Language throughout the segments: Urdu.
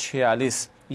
46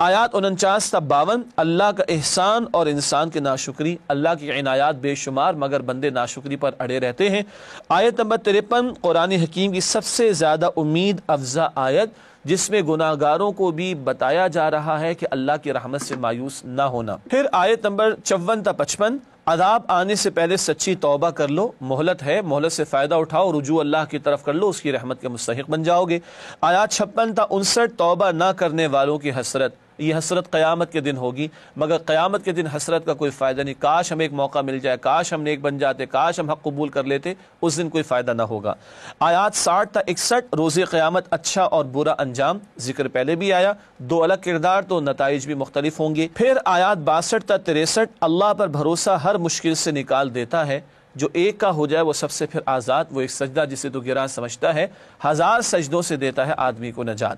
آیات 49 تا 52 اللہ کا احسان اور انسان کی ناشکری، اللہ کی عنایات بے شمار مگر بندے ناشکری پر اڑے رہتے ہیں۔ آیت نمبر 53 قرآن حکیم کی سب سے زیادہ امید افزا آیت، جس میں گناہ گاروں کو بھی بتایا جا رہا ہے کہ اللہ کی رحمت سے مایوس نہ ہونا۔ پھر آیت نمبر 54 تا 55 عذاب آنے سے پہلے سچی توبہ کر لو، مہلت ہے، مہلت سے فائدہ اٹھاؤ، رجوع اللہ کی طرف کر لو، اس کی رحمت کے مستحق بن جاؤ گے۔ آیات 56 تا 59 توبہ نہ کرنے والوں کی حسرت، یہ حسرت قیامت کے دن ہوگی، مگر قیامت کے دن حسرت کا کوئی فائدہ نہیں۔ کاش ہمیں ایک موقع مل جائے، کاش ہم نیک بن جاتے، کاش ہم حق قبول کر لیتے، اس دن کوئی فائدہ نہ ہوگا۔ آیات 60 تا 61 روز قیامت اچھا اور برا انجام، ذکر پہلے بھی آیا، دو الگ کردار تو نتائج بھی مختلف ہوں گے۔ پھر آیات 62 تا 63 اللہ پر بھروسہ ہر مشکل سے نکال دیتا ہے، جو ایک کا ہو جائے وہ سب سے پھر آزاد، وہ ایک سجدہ جسے تو گراں سمجھتا ہے 1000 سجدوں سے دیتا ہے آدمی کو نجات۔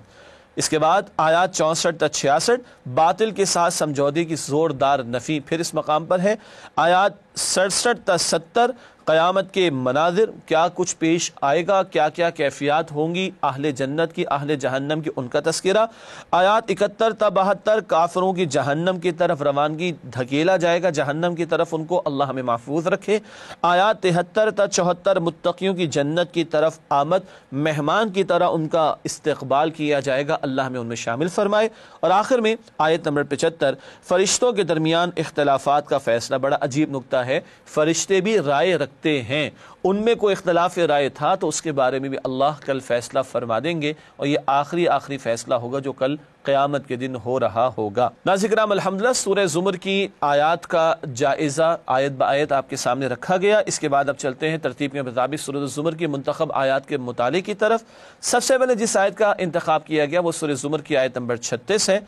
اس کے بعد آیات 64 تا 66 باطل کے ساتھ سمجھوتے کی زوردار نفی پھر اس مقام پر ہے۔ آیات 67 تا 70 قیامت کے مناظر، کیا کچھ پیش آئے گا، کیا کیا کیفیات ہوں گی اہل جنت کی، اہل جہنم کی، ان کا تذکرہ۔ آیات 71 تا 72 کافروں کی جہنم کی طرف روانگی، دھکیلا جائے گا جہنم کی طرف ان کو، اللہ ہمیں محفوظ رکھے۔ آیات 73 تا 74 متقیوں کی جنت کی طرف آمد، مہمان کی طرح ان کا استقبال کیا جائے گا، اللہ ہمیں ان میں شامل فرمائے۔ اور آخر میں آیت نمبر 75 فرشتوں کے درمیان اختلافات کا فیصلہ، بڑا عجیب نکتہ ہے، فرشتے بھی رائے رکھتے ہیں، ان میں کوئی اختلاف رائے تھا تو اس کے بارے میں بھی اللہ کل فیصلہ فرما دیں گے، اور یہ آخری فیصلہ ہوگا جو کل قیامت کے دن ہو رہا ہوگا۔ ناظرین کرام، الحمدللہ سورہ زمر کی آیات کا جائزہ آیت بآیت آپ کے سامنے رکھا گیا۔ اس کے بعد اب چلتے ہیں ترتیب کے مطابق سورہ زمر کی منتخب آیات کے مطالعے کی طرف۔ سب سے پہلے جس آیت کا انتخاب کیا گیا وہ سورہ زمر کی آیت نمبر 36 ہے۔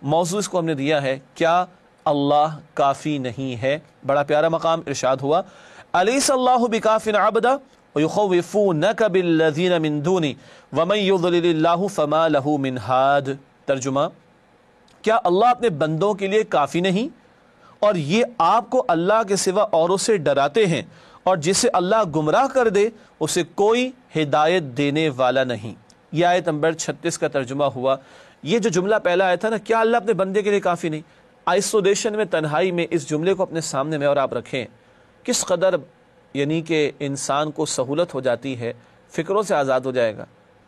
موضوع اس کو ہم نے دیا ہے کیا اللہ کافی نہیں ہے؟ بڑا پیارا مقام ارشاد ہوا، الیس اللہ بکاف عبدا ویخوفونک بالذین من دونی ومن یضلل اللہ فما لہ من ہاد۔ ترجمہ، کیا اللہ اپنے بندوں کے لیے کافی نہیں اور یہ آپ کو اللہ کے سوا اوروں سے ڈراتے ہیں، اور جسے اللہ گمراہ کر دے اسے کوئی ہدایت دینے والا نہیں۔ یہ آیت نمبر 36 کا ترجمہ ہوا۔ یہ جو جملہ پہلا آیا تھا نا، کیا اللہ اپنے بندے کے لیے کافی نہیں، آئسولیشن میں، تنہائی میں اس جملے کو اپنے سامنے میں اور آپ رکھیں، کس قدر یعنی کہ انسان کو سہولت ہو جاتی ہے، فکروں سے آزاد ہو جائے گا۔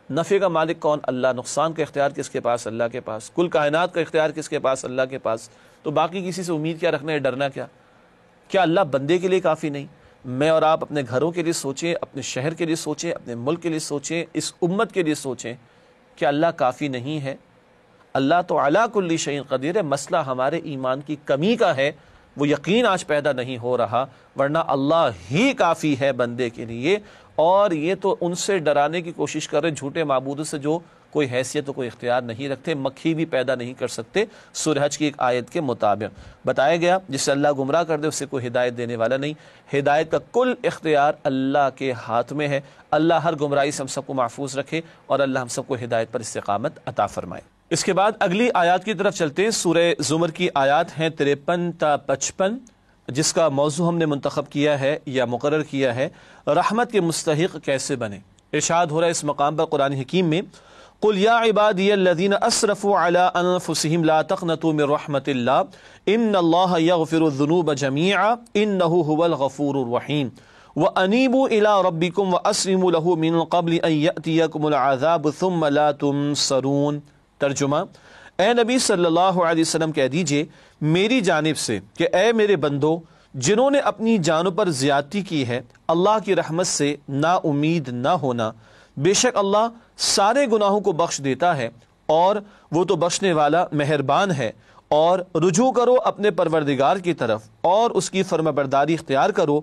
نفع کا مالک کون؟ اللہ۔ نقصان کا اختیار کس کے پاس؟ اللہ کے پاس۔ کل کائنات کا اختیار کس کے پاس؟ اللہ کے پاس۔ تو باقی کسی سے امید کیا رکھنا ہے، ڈرنا کیا؟ کیا اللہ بندے کے لیے کافی نہیں؟ میں اور آپ اپنے گھروں کے لیے سوچیں، اپنے شہر کے لیے سوچیں، اپنے ملک کے لیے سوچیں، اس امت کے لیے سوچیں، کیا اللہ کافی نہیں ہے؟ اللہ تو علی کل شیء قدیر ہے۔ مسئلہ ہمارے ایمان کی کمی کا ہے، وہ یقین آج پیدا نہیں ہو رہا، ورنہ اللہ ہی کافی ہے بندے کے لیے۔ اور یہ تو ان سے ڈرانے کی کوشش کر رہے جھوٹے معبودوں سے جو کوئی حیثیت و کوئی اختیار نہیں رکھتے، مکھی بھی پیدا نہیں کر سکتے۔ سورہ حج کی ایک آیت کے مطابق بتایا گیا جسے اللہ گمراہ کر دے اسے کوئی ہدایت دینے والا نہیں۔ ہدایت کا کل اختیار اللہ کے ہاتھ میں ہے۔ اللہ ہر گمراہی سے ہم سب کو محفوظ رکھے، اور اللہ ہم سب کو ہدایت پر استقامت عطا فرمائے۔ اس کے بعد اگلی آیات کی طرف چلتے ہیں۔ سورہ زمر کی آیات ہیں 53 تا 55، جس کا موضوع ہم نے منتخب کیا ہے یا مقرر کیا ہے، رحمت کے مستحق کیسے بنے۔ ارشاد ہو رہا ہے اس مقام پر قرآن حکیم میں، قل یا عبادی الذین اسرفوا علی انفسہم لا تقنطوا من رحمت اللہ ان اللہ یغفر الذنوب جميعا انہ هو الغفور الرحیم وانیبوا الی ربکم واسلموا له من قبل ان یأتیکم العذاب ثم لا تنصرون۔ ترجمہ، اے نبی صلی اللہ علیہ وسلم کہہ دیجئے میری جانب سے کہ اے میرے بندو، جنہوں نے اپنی جانوں پر زیادتی کی ہے، اللہ کی رحمت سے نا امید نہ ہونا۔ بے شک اللہ سارے گناہوں کو بخش دیتا ہے، اور وہ تو بخشنے والا مہربان ہے۔ اور رجوع کرو اپنے پروردگار کی طرف اور اس کی فرمانبرداری اختیار کرو،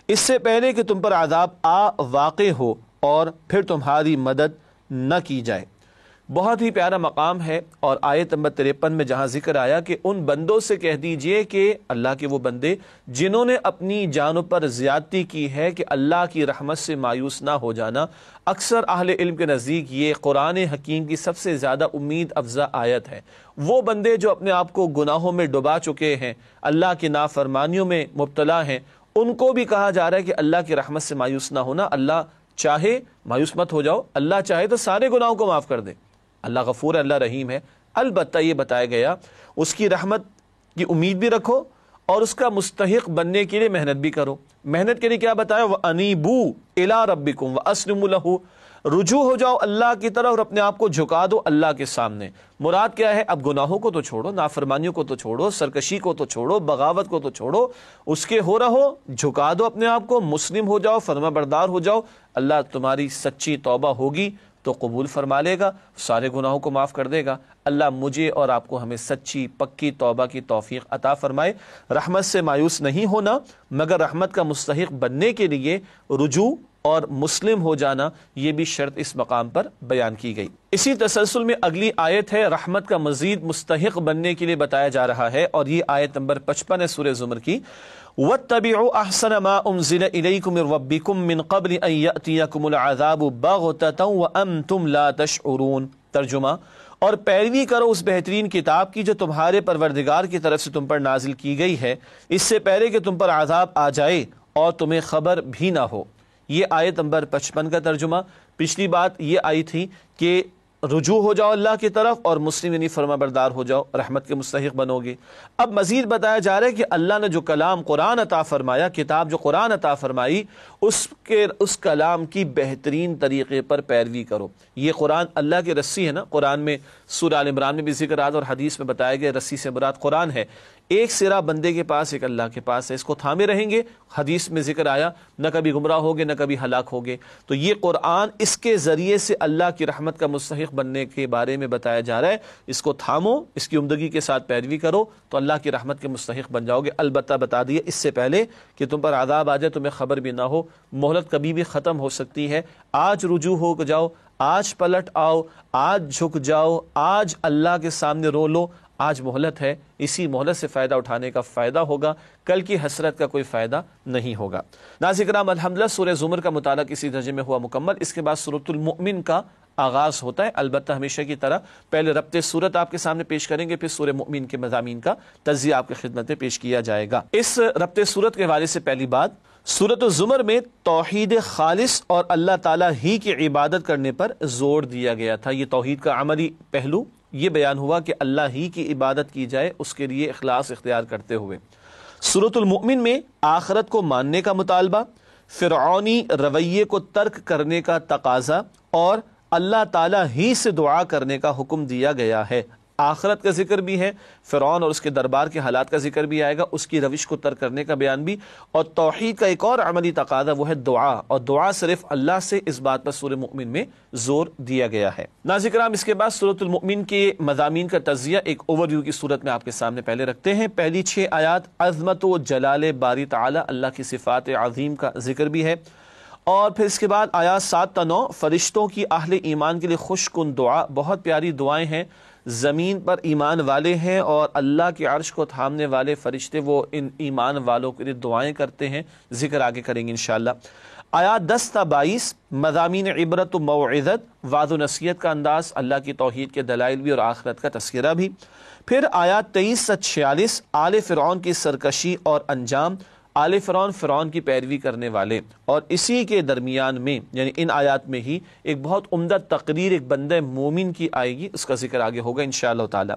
اس سے پہلے کہ تم پر عذاب واقع ہو اور پھر تمہاری مدد نہ کی جائے۔ بہت ہی پیارا مقام ہے، اور آیت نمبر 53 میں جہاں ذکر آیا کہ ان بندوں سے کہہ دیجئے کہ اللہ کے وہ بندے جنہوں نے اپنی جانوں پر زیادتی کی ہے کہ اللہ کی رحمت سے مایوس نہ ہو جانا۔ اکثر اہل علم کے نزدیک یہ قرآن حکیم کی سب سے زیادہ امید افزا آیت ہے۔ وہ بندے جو اپنے آپ کو گناہوں میں ڈبا چکے ہیں، اللہ کی نافرمانیوں میں مبتلا ہیں، ان کو بھی کہا جا رہا ہے کہ اللہ کی رحمت سے مایوس نہ ہونا۔ اللہ چاہے مایوس مت ہو جاؤ، اللہ چاہے تو سارے گناہوں کو معاف کر دے۔ اللہ غفور ہے، اللہ رحیم ہے، البتہ یہ بتایا گیا اس کی رحمت کی امید بھی رکھو اور اس کا مستحق بننے کے لیے محنت بھی کرو۔ محنت کے لیے کیا بتایا؟ وَأَنِيبُوا إِلَىٰ رَبِّكُمْ وَأَسْلِمُوا لَهُ، رجوع ہو جاؤ اللہ کی طرف اور اپنے آپ کو جھکا دو اللہ کے سامنے۔ مراد کیا ہے؟ اب گناہوں کو تو چھوڑو، نافرمانیوں کو تو چھوڑو، سرکشی کو تو چھوڑو، بغاوت کو تو چھوڑو، اس کے ہو رہو، جھکا دو اپنے آپ کو، مسلم ہو جاؤ، فرما بردار ہو جاؤ۔ اللہ تمہاری سچی توبہ ہوگی تو قبول فرما لے گا، سارے گناہوں کو معاف کر دے گا۔ اللہ مجھے اور آپ کو ہمیں سچی پکی توبہ کی توفیق عطا فرمائے۔ رحمت سے مایوس نہیں ہونا، مگر رحمت کا مستحق بننے کے لیے رجوع اور مسلم ہو جانا، یہ بھی شرط اس مقام پر بیان کی گئی۔ اسی تسلسل میں اگلی آیت ہے، رحمت کا مزید مستحق بننے کے لیے بتایا جا رہا ہے، اور یہ آیت نمبر 55 ہے سورہ زمر کی۔ وَاتَّبِعُوا أَحْسَنَ مَا أُنزِلَ إِلَيْكُمْ مِن رَّبِّكُم مِّن قَبْلِ أَن يَأْتِيَكُمُ الْعَذَابُ بَغْتَةً وَأَنتُمْ لَا تَشْعُرُونَ۔ ترجمہ، اور پیروی کرو اس بہترین کتاب کی جو تمہارے پروردگار کی طرف سے تم پر نازل کی گئی ہے، اس سے پہلے کہ تم پر عذاب آ جائے اور تمہیں خبر بھی نہ ہو۔ یہ آیت نمبر 55 کا ترجمہ۔ پچھلی بات یہ آئی تھی کہ رجوع ہو جاؤ اللہ کی طرف اور مسلم یعنی فرما بردار ہو جاؤ، رحمت کے مستحق بنو گے۔ اب مزید بتایا جا رہا ہے کہ اللہ نے جو کلام قرآن عطا فرمایا، کتاب جو قرآن عطا فرمائی، اس کلام کی بہترین طریقے پر پیروی کرو۔ یہ قرآن اللہ کی رسی ہے نا، قرآن میں سورہ آل عمران میں بھی ذکر آتا اور حدیث میں بتایا گیا رسی سے مراد قرآن ہے۔ ایک سرا بندے کے پاس، ایک اللہ کے پاس ہے، اس کو تھامے رہیں گے، حدیث میں ذکر آیا، نہ کبھی گمراہ ہوگے نہ کبھی ہلاک ہوگے۔ تو یہ قرآن، اس کے ذریعے سے اللہ کی رحمت کا مستحق بننے کے بارے میں بتایا جا رہا ہے۔ اس کو تھامو، اس کی عمدگی کے ساتھ پیروی کرو تو اللہ کی رحمت کے مستحق بن جاؤ گے۔ البتہ بتا دیے اس سے پہلے کہ تم پر عذاب آ جائے، تمہیں خبر بھی نہ ہو، مہلت کبھی بھی ختم ہو سکتی ہے۔ آج رجوع ہو جاؤ، آج پلٹ آؤ، آج جھک جاؤ، آج اللہ کے سامنے رو لو، آج مہلت ہے، اسی مہلت سے فائدہ اٹھانے کا فائدہ ہوگا، کل کی حسرت کا کوئی فائدہ نہیں ہوگا۔ ناظرین کرام، الحمدللہ سورہ زمر کا مطالعہ کسی درجے میں ہوا مکمل۔ اس کے بعد سورۃ المؤمن کا آغاز ہوتا ہے۔ البتہ ہمیشہ کی طرح پہلے ربط سورت آپ کے سامنے پیش کریں گے، پھر سورہ مؤمن کے مضامین کا تجزیہ آپ کی خدمت میں پیش کیا جائے گا۔ اس ربط سورت کے حوالے سے پہلی بات، سورۃ الزمر میں توحید خالص اور اللہ تعالیٰ ہی کی عبادت کرنے پر زور دیا گیا تھا۔ یہ توحید کا عملی پہلو یہ بیان ہوا کہ اللہ ہی کی عبادت کی جائے، اس کے لیے اخلاص اختیار کرتے ہوئے۔ سورۃ المؤمن میں آخرت کو ماننے کا مطالبہ، فرعونی رویے کو ترک کرنے کا تقاضا اور اللہ تعالیٰ ہی سے دعا کرنے کا حکم دیا گیا ہے۔ آخرت کا ذکر بھی ہے، فرعون اور اس کے دربار کے حالات کا ذکر بھی آئے گا، اس کی روش کو ترک کرنے کا بیان بھی، اور توحید کا ایک اور عملی تقاضا وہ ہے دعا، اور دعا صرف اللہ سے، اس بات پر سورہ مؤمن میں زور دیا گیا ہے۔ ناظرین کرام، اس کے بعد سورۃ المؤمن کے مضامین کا تجزیہ ایک اوور ویو کی صورت میں آپ کے سامنے پہلے رکھتے ہیں۔ پہلی 6 آیات عظمت و جلال باری تعالی، اللہ کی صفات عظیم کا ذکر بھی ہے، اور پھر اس کے بعد آیات 7 تا 9 فرشتوں کی اہل ایمان کے لیے خوش کن دعا، بہت پیاری دعائیں ہیں۔ زمین پر ایمان والے ہیں اور اللہ کے عرش کو تھامنے والے فرشتے وہ ان ایمان والوں کے لیے دعائیں کرتے ہیں، ذکر آگے کریں گے انشاءاللہ۔ آیات 10 تا 22 مضامین عبرت و موعظت، وعظ و نصیحت کا انداز، اللہ کی توحید کے دلائل بھی اور آخرت کا تذکرہ بھی۔ پھر آیات 23 تا 46 آل فرعون کی سرکشی اور انجام، آل فرعون، فرعون کی پیروی کرنے والے، اور اسی کے درمیان میں یعنی ان آیات میں ہی ایک بہت عمدہ تقریر ایک بندہ مومن کی آئے گی، اس کا ذکر آگے ہوگا انشاءاللہ تعالی۔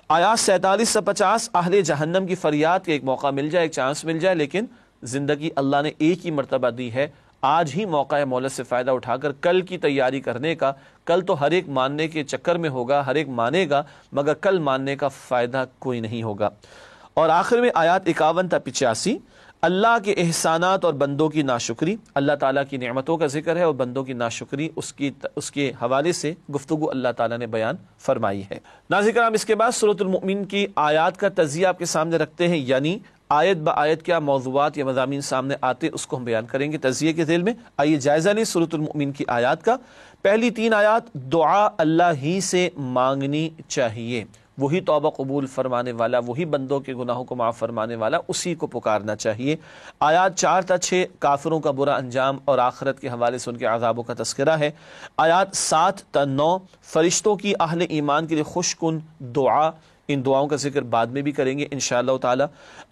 آیات 47 سے 50 اہل جہنم کی فریاد کے ایک موقع مل جائے، ایک چانس مل جائے، لیکن زندگی اللہ نے ایک ہی مرتبہ دی ہے، آج ہی موقع ہے مہلت سے فائدہ اٹھا کر کل کی تیاری کرنے کا۔ کل تو ہر ایک ماننے کے چکر میں ہوگا، ہر ایک مانے گا، مگر کل ماننے کا فائدہ کوئی نہیں ہوگا۔ اور آخر میں آیات 51 تا 85 اللہ کے احسانات اور بندوں کی ناشکری، اللہ تعالیٰ کی نعمتوں کا ذکر ہے اور بندوں کی ناشکری، اس کے حوالے سے گفتگو اللہ تعالیٰ نے بیان فرمائی ہے۔ ناظرین کرام، اس کے بعد سورۃ المؤمن کی آیات کا تجزیہ آپ کے سامنے رکھتے ہیں، یعنی آیت با آیت کیا موضوعات یا مضامین سامنے آتے اس کو ہم بیان کریں گے تجزیے کے ذیل میں۔ آئیے جائزہ لیں سورۃ المؤمن کی آیات کا۔ پہلی 3 آیات دعا اللہ ہی سے مانگنی چاہیے، وہی توبہ قبول فرمانے والا، وہی بندوں کے گناہوں کو معاف فرمانے والا، اسی کو پکارنا چاہیے۔ آیات 4 تا 6 کافروں کا برا انجام اور آخرت کے حوالے سے ان کے عذابوں کا تذکرہ ہے۔ آیات 7 تا 9 فرشتوں کی اہل ایمان کے لیے خوش کن دعا، ان دعاؤں کا ذکر بعد میں بھی کریں گے انشاءاللہ تعالی۔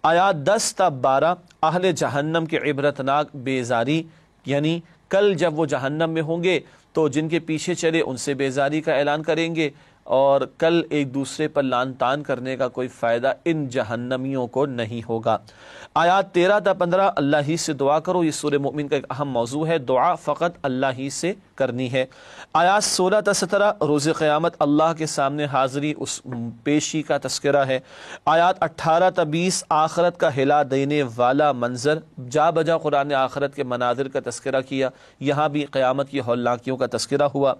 آیات 10 تا 12 اہل جہنم کے عبرتناک بیزاری، یعنی کل جب وہ جہنم میں ہوں گے تو جن کے پیچھے چلے ان سے بیزاری کا اعلان کریں گے، اور کل ایک دوسرے پر لان تان کرنے کا کوئی فائدہ ان جہنمیوں کو نہیں ہوگا۔ آیات 13 تا 15 اللہ ہی سے دعا کرو، یہ سورہ مومن کا ایک اہم موضوع ہے، دعا فقط اللہ ہی سے کرنی ہے۔ آیات 16 تا 17 روز قیامت اللہ کے سامنے حاضری، اس پیشی کا تذکرہ ہے۔ آیات 18 تا 20 آخرت کا ہلا دینے والا منظر، جا بجا قرآن نے آخرت کے مناظر کا تذکرہ کیا، یہاں بھی قیامت کی ہولناکیوں کا تذکرہ ہوا۔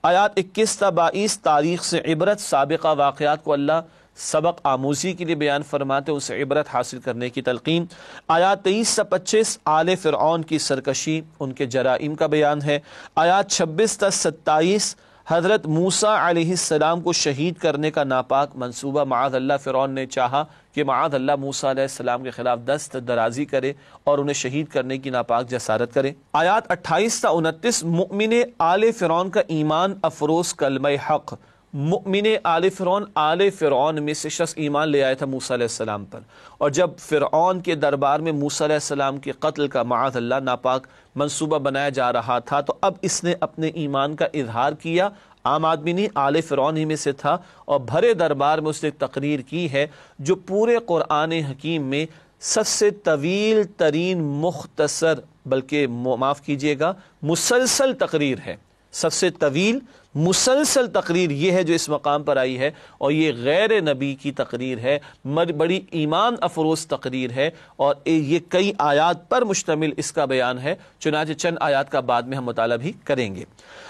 آیات 21 تا 22 تاریخ سے عبرت، سابقہ واقعات کو اللہ سبق آموزی کے لیے بیان فرماتے، اس سے عبرت حاصل کرنے کی تلقین۔ آیات 23 سے 25 آل فرعون کی سرکشی، ان کے جرائم کا بیان ہے۔ آیات 26 تا 27 حضرت موسیٰ علیہ السلام کو شہید کرنے کا ناپاک منصوبہ، معاذ اللہ فرعون نے چاہا کہ معاذ اللہ موسیٰ علیہ السلام کے خلاف دست درازی کرے اور انہیں شہید کرنے کی ناپاک جسارت کرے۔ آیات 28 تا 29 مؤمن آل فرعون کا ایمان افروز کلمہ حق، مؤمن آل فرعون میں سے شخص ایمان لے آیا تھا موسیٰ علیہ السلام پر، اور جب فرعون کے دربار میں موسیٰ علیہ السلام کے قتل کا معاذ اللہ ناپاک منصوبہ بنایا جا رہا تھا، تو اب اس نے اپنے ایمان کا اظہار کیا، عام آدمی نہیں، آل فرعون ہی میں سے تھا، اور بھرے دربار میں اس نے تقریر کی ہے جو پورے قرآن حکیم میں سب سے طویل ترین مختصر، بلکہ معاف کیجیے گا مسلسل تقریر ہے۔ سب سے طویل مسلسل تقریر یہ ہے جو اس مقام پر آئی ہے، اور یہ غیر نبی کی تقریر ہے، بڑی ایمان افروز تقریر ہے، اور یہ کئی آیات پر مشتمل اس کا بیان ہے، چنانچہ چند آیات کا بعد میں ہم مطالعہ بھی کریں گے۔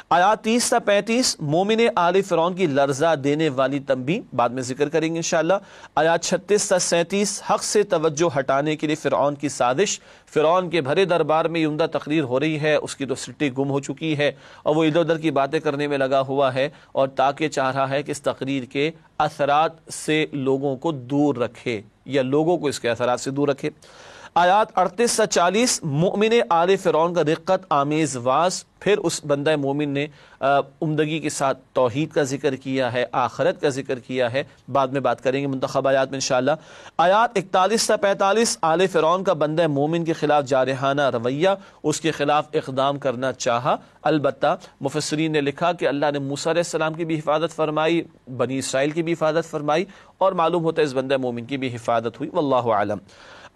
آیات 30 تا 35 مومن آل فرعون کی لرزہ دینے والی تنبیہ، بعد میں ذکر کریں گے انشاءاللہ۔ آیات 36 تا 37 حق سے توجہ ہٹانے کے لیے فرعون کی سازش، فرعون کے بھرے دربار میں عمدہ تقریر ہو رہی ہے، اس کی تو سٹی گم ہو چکی ہے اور وہ ادھر ادھر کی باتیں کرنے میں لگا ہوا ہے، اور تاکہ چاہ رہا ہے کہ اس تقریر کے اثرات سے لوگوں کو دور رکھے، یا لوگوں کو اس کے اثرات سے دور رکھے۔ آیات 38 تا 40 مؤمن آل فرعون کا رقت آمیز واز، پھر اس بندہ مومن نے عمدگی کے ساتھ توحید کا ذکر کیا ہے، آخرت کا ذکر کیا ہے، بعد میں بات کریں گے منتخب آیات میں انشاءاللہ۔ آیات 41 تا 45 آل فرعون کا بندہ مومن کے خلاف جارحانہ رویہ، اس کے خلاف اقدام کرنا چاہا، البتہ مفسرین نے لکھا کہ اللہ نے موسیٰ علیہ السلام کی بھی حفاظت فرمائی، بنی اسرائیل کی بھی حفاظت فرمائی، اور معلوم ہوتا ہے اس بندہ مومن کی بھی حفاظت ہوئی، واللہ اعلم۔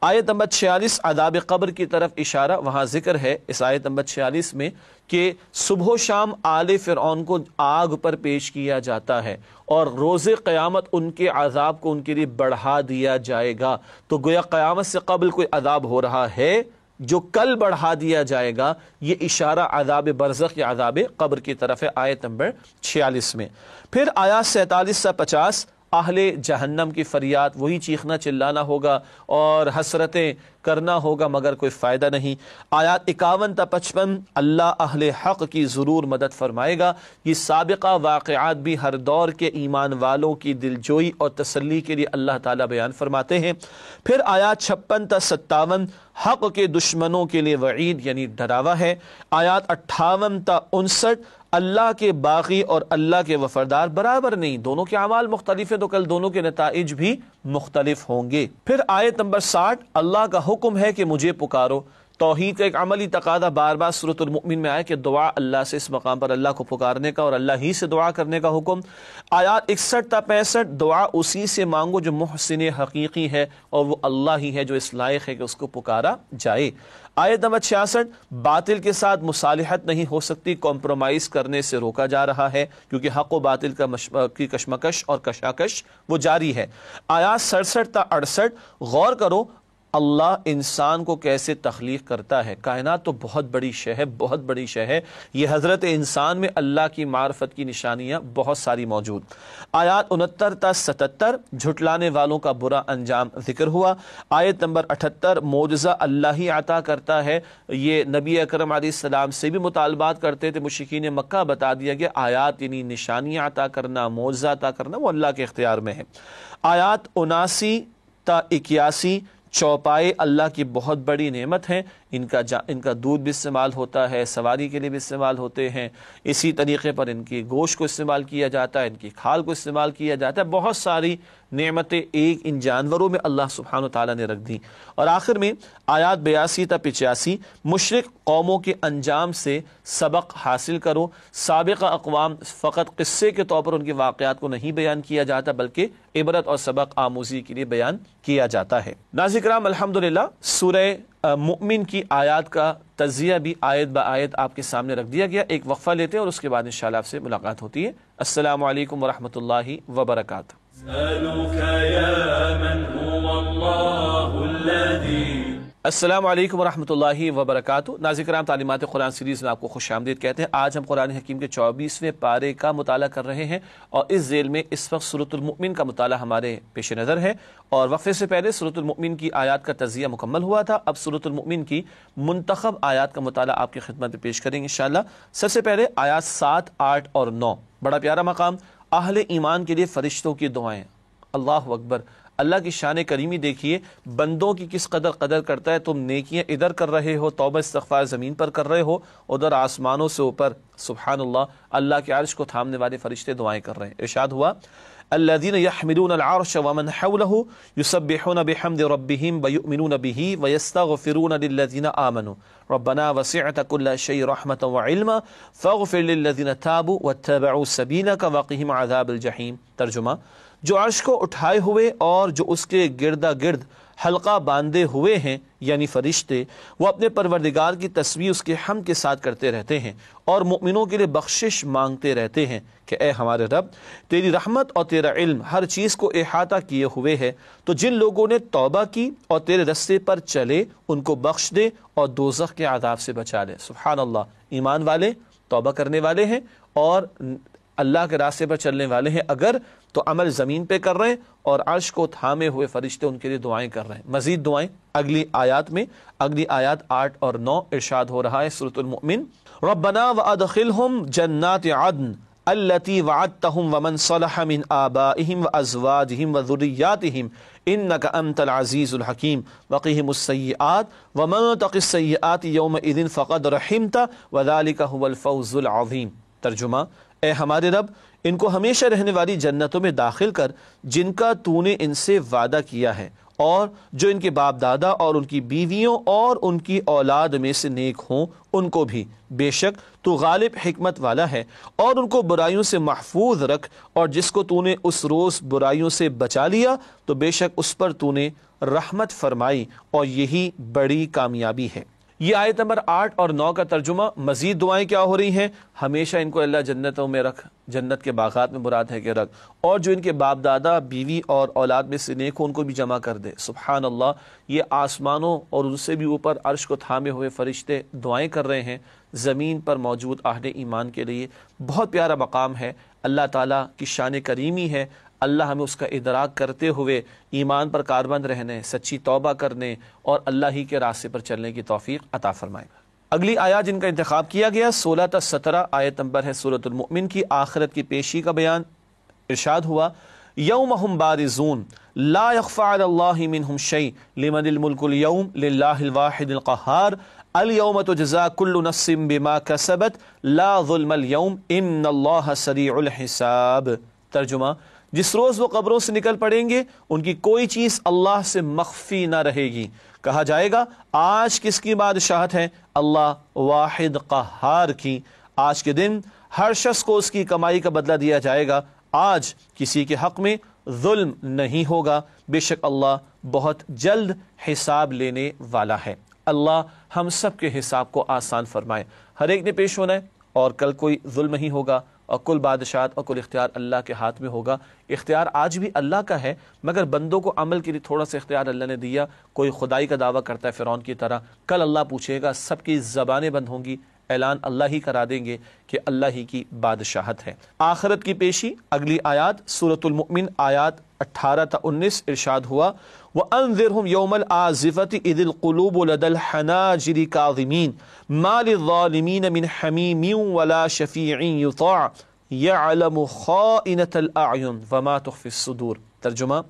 آیت نمبر 46 عذاب قبر کی طرف اشارہ، وہاں ذکر ہے اس آیت نمبر 46 میں کہ صبح و شام آل فرعون کو آگ پر پیش کیا جاتا ہے، اور روز قیامت ان کے عذاب کو ان کے لیے بڑھا دیا جائے گا، تو گویا قیامت سے قبل کوئی عذاب ہو رہا ہے جو کل بڑھا دیا جائے گا، یہ اشارہ عذاب برزخ یا عذاب قبر کی طرف ہے آیت نمبر 46 میں۔ پھر آیات 47 سے 50 اہل جہنم کی فریاد، وہی چیخنا چلانا ہوگا اور حسرتیں کرنا ہوگا مگر کوئی فائدہ نہیں۔ آیات 51 تا 55 اللہ اہل حق کی ضرور مدد فرمائے گا، یہ سابقہ واقعات بھی ہر دور کے ایمان والوں کی دلجوئی اور تسلی کے لیے اللہ تعالیٰ بیان فرماتے ہیں۔ پھر آیات 56 تا 57 حق کے دشمنوں کے لیے وعید یعنی ڈراوا ہے۔ آیات 58 تا 59 اللہ کے باغی اور اللہ کے وفادار برابر نہیں، دونوں کے اعمال مختلف ہیں تو کل دونوں کے نتائج بھی مختلف ہوں گے۔ پھر آیت نمبر 60 اللہ کا حکم ہے کہ مجھے پکارو، توحید کا ایک عملی تقاضا بار بار سورۃ المؤمن میں آیا کہ دعا اللہ سے، اس مقام پر اللہ کو پکارنے کا اور اللہ ہی سے دعا کرنے کا حکم۔ آیات 61 تا 65 دعا اسی سے مانگو جو محسن حقیقی ہے، اور وہ اللہ ہی ہے جو اس لائق ہے کہ اس کو پکارا جائے۔ آیت نمبر 66 باطل کے ساتھ مصالحت نہیں ہو سکتی، کمپرومائز کرنے سے روکا جا رہا ہے کیونکہ حق و باطل کی کشمکش اور کشاکش وہ جاری ہے۔ آیات 67 تا 68 غور کرو اللہ انسان کو کیسے تخلیق کرتا ہے، کائنات تو بہت بڑی شے ہے، بہت بڑی شے ہے، یہ حضرت انسان میں اللہ کی معرفت کی نشانیاں بہت ساری موجود۔ آیات 69 تا 77 جھٹلانے والوں کا برا انجام ذکر ہوا۔ آیت نمبر 78 معجزہ اللہ ہی عطا کرتا ہے، یہ نبی اکرم علیہ السلام سے بھی مطالبات کرتے تھے مشرکین مکہ، بتا دیا گیا آیات یعنی نشانیاں عطا کرنا، معجزہ عطا کرنا وہ اللہ کے اختیار میں ہے۔ آیات 79 تا 81 چوپائے اللہ کی بہت بڑی نعمت ہیں، ان کا دودھ بھی استعمال ہوتا ہے، سواری کے لیے بھی استعمال ہوتے ہیں، اسی طریقے پر ان کی گوشت کو استعمال کیا جاتا ہے، ان کی کھال کو استعمال کیا جاتا ہے۔ بہت ساری نعمتیں ایک ان جانوروں میں اللہ سبحانہ وتعالیٰ نے رکھ دیں۔ اور آخر میں آیات 82 تا 85 مشرک قوموں کے انجام سے سبق حاصل کرو۔ سابقہ اقوام فقط قصے کے طور پر ان کے واقعات کو نہیں بیان کیا جاتا بلکہ عبرت اور سبق آموزی کے لیے بیان کیا جاتا ہے۔ ناظرین کرام، الحمدللہ سورہ مؤمن کی آیات کا تجزیہ بھی آیت با آیت آپ کے سامنے رکھ دیا گیا۔ ایک وقفہ لیتے ہیں اور اس کے بعد انشاءاللہ آپ سے ملاقات ہوتی ہے۔ السلام علیکم ورحمۃ اللہ وبرکاتہ۔ السلام علیکم ورحمۃ اللہ وبرکاتہ۔ ناظرین کرام، تعلیمات قرآن سیریز میں آپ کو خوش آمدید کہتے ہیں۔ آج ہم قرآن حکیم کے 24ویں پارے کا مطالعہ کر رہے ہیں اور اس ذیل میں اس وقت سورۃ المؤمن کا مطالعہ ہمارے پیش نظر ہے، اور وقفے سے پہلے سورۃ المؤمن کی آیات کا تجزیہ مکمل ہوا تھا۔ اب سورۃ المؤمن کی منتخب آیات کا مطالعہ آپ کی خدمت میں پیش کریں گے انشاءاللہ۔ سب سے پہلے آیات 7، 8 اور 9، بڑا پیارا مقام، اہل ایمان کے لیے فرشتوں کی دعائیں۔ اللہ اکبر، اللہ کی شان کریمی دیکھیے، بندوں کی کس قدر کرتا ہے۔ تم نیکیاں ادھر کر رہے ہو، توبہ استغفار زمین پر کر رہے ہو، ادھر آسمانوں سے اوپر سبحان اللہ کے عرش کو تھامنے والے فرشتے دعائیں کر رہے ہیں۔ ارشاد ہوا، الذین یحملون العرش ومن حولہ یسبحون بحمد ربہم ویؤمنون بہ ویستغفرون للذین آمنوا ربنا وسعت کل شیء رحمۃ وعلما فاغفر للذین تابوا واتبعوا سبیلک وقہم عذاب الجحیم۔ ترجمہ، جو عرش کو اٹھائے ہوئے اور جو اس کے گردا گرد حلقہ باندھے ہوئے ہیں یعنی فرشتے، وہ اپنے پروردگار کی تسبیح اس کے حمد کے ساتھ کرتے رہتے ہیں اور مؤمنوں کے لیے بخشش مانگتے رہتے ہیں کہ اے ہمارے رب، تیری رحمت اور تیرا علم ہر چیز کو احاطہ کیے ہوئے ہے، تو جن لوگوں نے توبہ کی اور تیرے رستے پر چلے ان کو بخش دے اور دوزخ کے عذاب سے بچا لے۔ سبحان اللہ، ایمان والے توبہ کرنے والے ہیں اور اللہ کے راستے پر چلنے والے ہیں، اگر تو عمل زمین پہ کر رہے ہیں، اور عرش کو تھامے ہوئے فرشتے ان کے لیے دعائیں کر رہے ہیں۔ مزید دعائیں اگلی آیات میں، اگلی آیات 8 اور 9 ارشاد ہو رہا ہے سورۃ المؤمن، ربنا وادخلہم جنات عدن التي وعدتهم ومن صلح من آبائهم وأزواجهم وذرياتهم إنك أنت العزيز الحكيم وقهم السيئات ومن تق السيئات يومئذ فقد رحمته وذلك هو الفوز العظيم۔ ترجمہ، اے ہمارے رب، ان کو ہمیشہ رہنے والی جنتوں میں داخل کر جن کا تو نے ان سے وعدہ کیا ہے، اور جو ان کے باپ دادا اور ان کی بیویوں اور ان کی اولاد میں سے نیک ہوں ان کو بھی، بے شک تو غالب حکمت والا ہے، اور ان کو برائیوں سے محفوظ رکھ، اور جس کو تو نے اس روز برائیوں سے بچا لیا تو بے شک اس پر تو نے رحمت فرمائی، اور یہی بڑی کامیابی ہے۔ یہ آیت نمبر 8 اور 9 کا ترجمہ۔ مزید دعائیں کیا ہو رہی ہیں؟ ہمیشہ ان کو اللہ جنتوں میں رکھ، جنت کے باغات میں مراد ہے کہ رکھ، اور جو ان کے باپ دادا، بیوی اور اولاد میں سے نیک ہو ان کو بھی جمع کر دے۔ سبحان اللہ، یہ آسمانوں اور ان سے بھی اوپر عرش کو تھامے ہوئے فرشتے دعائیں کر رہے ہیں زمین پر موجود اہل ایمان کے لیے۔ بہت پیارا مقام ہے، اللہ تعالیٰ کی شان کریمی ہے۔ اللہ ہمیں اس کا ادراک کرتے ہوئے ایمان پر کاربند رہنے، سچی توبہ کرنے اور اللہ ہی کے راستے پر چلنے کی توفیق عطا فرمائے۔ اگلی آیات جن کا انتخاب کیا گیا 16 تا 17 آیت نمبر ہے سورۃ المؤمن کی، آخرت کی پیشی کا بیان۔ ارشاد ہوا، یوم ہم بارزون لا یخفی علی اللہ منہم شیء لمن الملک اليوم للہ الواحد القہار اليوم تجزی کل نفس بما کسبت لا ظلم اليوم ان اللہ سریع الحساب۔ ترجمہ، جس روز وہ قبروں سے نکل پڑیں گے ان کی کوئی چیز اللہ سے مخفی نہ رہے گی۔ کہا جائے گا آج کس کی بادشاہت ہے؟ اللہ واحد قہار کی۔ آج کے دن ہر شخص کو اس کی کمائی کا بدلہ دیا جائے گا۔ آج کسی کے حق میں ظلم نہیں ہوگا، بے شک اللہ بہت جلد حساب لینے والا ہے۔ اللہ ہم سب کے حساب کو آسان فرمائے۔ ہر ایک نے پیش ہونا ہے اور کل کوئی ظلم نہیں ہوگا، اور کل بادشاہت اور کل اختیار اللہ کے ہاتھ میں ہوگا۔ اختیار آج بھی اللہ کا ہے، مگر بندوں کو عمل کے لیے تھوڑا سا اختیار اللہ نے دیا۔ کوئی خدائی کا دعویٰ کرتا ہے فرعون کی طرح، کل اللہ پوچھے گا، سب کی زبانیں بند ہوں گی، اعلان اللہ ہی کرا دیں گے کہ اللہ ہی کی بادشاہت ہے۔ آخرت کی پیشی اگلی آیات سورۃ المؤمن آیات 18 تا 19 ارشاد ہوا، وَأَنذِرْهُمْ يَوْمَ الْآزِفَةِ إِذِ الْقُلُوبُ لَدَى الْحَنَاجِرِ كَاظِمِينَ مَا لِلظَّالِمِينَ مِنْ حَمِيمٍ وَلَا شَفِيعٍ يُطَاعُ يَعْلَمُ خَائِنَةَ الْأَعْيُنِ وَمَا تُخْفِي الصُّدُورُ۔ ترجمہ،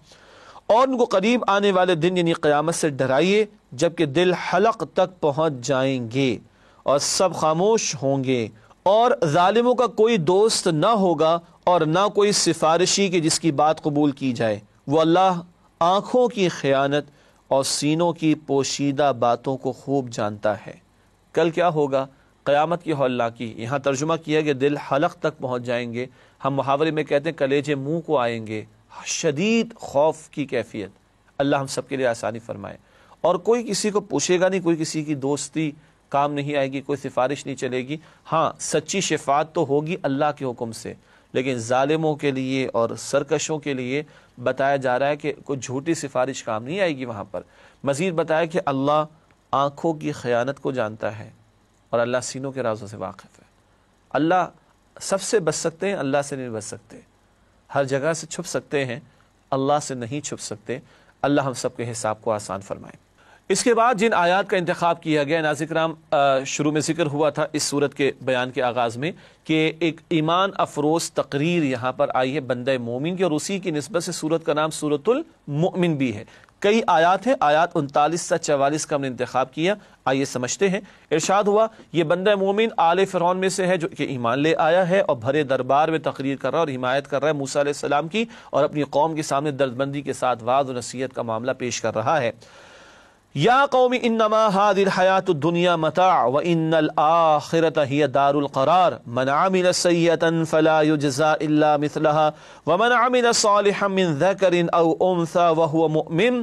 اور ان کو قریب آنے والے دن یعنی قیامت سے ڈرائیے جبکہ دل حلق تک پہنچ جائیں گے اور سب خاموش ہوں گے، اور ظالموں کا کوئی دوست نہ ہوگا اور نہ کوئی سفارشی کہ جس کی بات قبول کی جائے۔ وہ اللہ آنکھوں کی خیانت اور سینوں کی پوشیدہ باتوں کو خوب جانتا ہے۔ کل کیا ہوگا؟ قیامت کی ہولناکی۔ یہاں ترجمہ کیا کہ دل حلق تک پہنچ جائیں گے، ہم محاورے میں کہتے ہیں کلیجے منہ کو آئیں گے، شدید خوف کی کیفیت۔ اللہ ہم سب کے لیے آسانی فرمائے۔ اور کوئی کسی کو پوچھے گا نہیں، کوئی کسی کی دوستی کام نہیں آئے گی، کوئی سفارش نہیں چلے گی۔ ہاں سچی شفاعت تو ہوگی اللہ کے حکم سے، لیکن ظالموں کے لیے اور سرکشوں کے لیے بتایا جا رہا ہے کہ کوئی جھوٹی سفارش کام نہیں آئے گی وہاں پر۔ مزید بتایا کہ اللہ آنکھوں کی خیانت کو جانتا ہے اور اللہ سینوں کے رازوں سے واقف ہے۔ اللہ سب سے بچ سکتے ہیں، اللہ سے نہیں بچ سکتے۔ ہر جگہ سے چھپ سکتے ہیں، اللہ سے نہیں چھپ سکتے۔ اللہ ہم سب کے حساب کو آسان فرمائے۔ اس کے بعد جن آیات کا انتخاب کیا گیا، ناظرین کرام، شروع میں ذکر ہوا تھا اس صورت کے بیان کے آغاز میں کہ ایک ایمان افروز تقریر یہاں پر آئی ہے بندہ مومن کی، اور اسی کی نسبت سے صورت کا نام سورۃ المؤمن بھی ہے۔ کئی آیات ہیں، آیات 39 سے 44 کا ہم نے انتخاب کیا۔ آئیے سمجھتے ہیں۔ ارشاد ہوا یہ بندہ مومن آل فرعون میں سے ہے جو کہ ایمان لے آیا ہے اور بھرے دربار میں تقریر کر رہا ہے اور حمایت کر رہا ہے موسیٰ علیہ السلام کی، اور اپنی قوم کے سامنے دردمندی کے ساتھ وعظ و نصیحت کا معاملہ پیش کر رہا ہے۔ یا قوم انما هذه الحیات الدنیا متاع وان الآخرۃ ہی دار القرار من عمل سیئۃ فلا یجزى الا مثلها ومن عمل صالحا من ذکر او انثى وهو مؤمن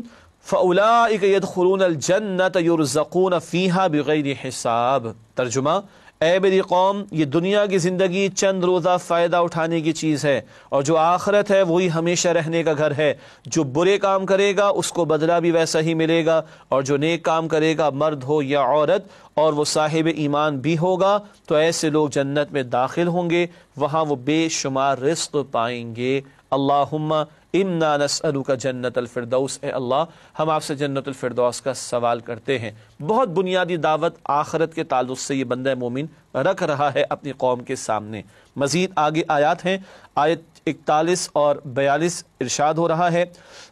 فاولئک يدخلون الجنۃ یرزقون فیہا بغیر حساب۔ ترجمہ: اے میری قوم، یہ دنیا کی زندگی چند روزہ فائدہ اٹھانے کی چیز ہے، اور جو آخرت ہے وہی ہمیشہ رہنے کا گھر ہے۔ جو برے کام کرے گا اس کو بدلہ بھی ویسا ہی ملے گا، اور جو نیک کام کرے گا مرد ہو یا عورت اور وہ صاحب ایمان بھی ہوگا تو ایسے لوگ جنت میں داخل ہوں گے، وہاں وہ بے شمار رزق پائیں گے۔ اللہم انا نسألک جنت الفردوس، اے اللہ ہم آپ سے جنت الفردوس کا سوال کرتے ہیں۔ بہت بنیادی دعوت آخرت کے تعلق سے یہ بندہ مومن رکھ رہا ہے اپنی قوم کے سامنے۔ مزید آگے آیات ہیں، آیت 41 اور 42 ارشاد ہو رہا ہے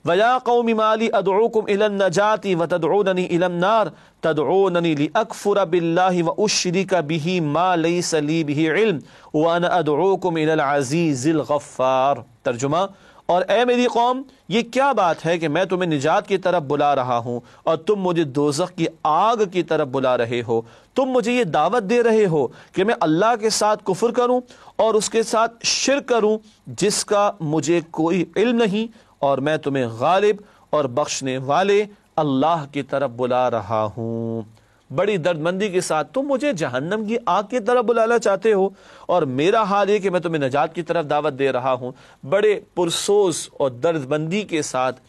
وَيَا قَوْمِ مَا لِي أَدْعُوكُمْ إِلَى النَّجَاةِ وَتَدْعُونَنِي إِلَى النَّارِ تَدْعُونَنِي لِأَكْفُرَ بِاللَّهِ وَأُشْرِكَ بِهِ مَا لَيْسَ لِي بِهِ عِلْمٌ وَأَنَا أَدْعُوكُمْ إِلَى الْعَزِيزِ الْغَفَّارِ۔ ترجمہ: اور اے میری قوم، یہ کیا بات ہے کہ میں تمہیں نجات کی طرف بلا رہا ہوں اور تم مجھے دوزخ کی آگ کی طرف بلا رہے ہو۔ تم مجھے یہ دعوت دے رہے ہو کہ میں اللہ کے ساتھ کفر کروں اور اس کے ساتھ شرک کروں جس کا مجھے کوئی علم نہیں، اور میں تمہیں غالب اور بخشنے والے اللہ کی طرف بلا رہا ہوں۔ بڑی درد مندی کے ساتھ تم مجھے جہنم کی آگ کی طرف بلانا چاہتے ہو، اور میرا حال یہ کہ میں تمہیں نجات کی طرف دعوت دے رہا ہوں۔ بڑے پرسوز اور درد مندی کے ساتھ،